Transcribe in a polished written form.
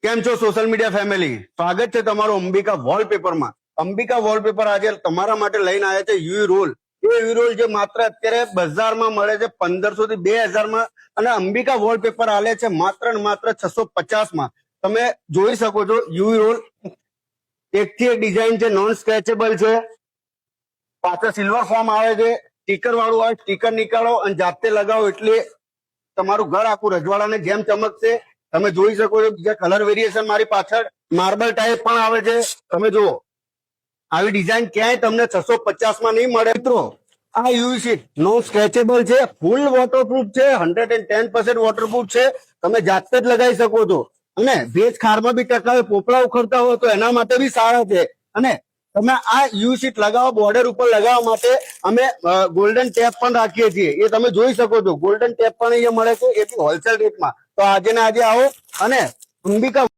કેમ છો social media family? સ્વાગત છે તમારું અંબિકા વોલપેપરમાં. અંબિકા વોલપેપર આજે તમારા માટે લઈને આવ્યા છે યુવી રોલ. એ યુવી રોલ જે માત્ર અત્યારે બજારમાં મળે છે 1500 થી 2000 માં, અને અંબિકા વોલપેપર આલે છે માત્ર ને માત્ર 650 માં. તમે જોઈ શકો છો યુવી રોલ એક થી એક ડિઝાઇન છે, નોન સ્ક્રેચેબલ છે, પાછળ સિલ્વર ફોર્મ આવે છે, સ્ટીકર વાળું આવે, સ્ટીકર નીકાળો અને જાતે લગાવો એટલે તમારું ઘર આખું રજવાડાને જેમ ચમકશે. તમે જોઈ શકો છો બીજા કલર વેરિએશન મારી પાછળ માર્બલ ટાઈપ પણ આવે છે. તમે જુઓ આવી ડિઝાઇન ક્યાંય તમને 650 માં નહીં મળે મિત્રો. આ યુવી શીટ નો સ્ક્રેચેબલ છે, ફૂલ વોટરપ્રૂફ છે, 110% વોટરપ્રૂફ છે. તમે જાતે જ લગાવી શકો છો અને ભેજ ખારમાં બી ટકાવે, પોપડા ઉખડતા હોય તો એના માટે બી સારા છે. અને તમે આ યુવી શીટ લગાવો, બોર્ડર ઉપર લગાવવા માટે અમે ગોલ્ડન ટેપ પણ રાખીએ છીએ. એ તમે જોઈ શકો છો, ગોલ્ડન ટેપ પણ અહીંયા મળે છે, એ બી હોલસેલ રેટમાં. તો આજે ને આજે આવો અને અંબિકા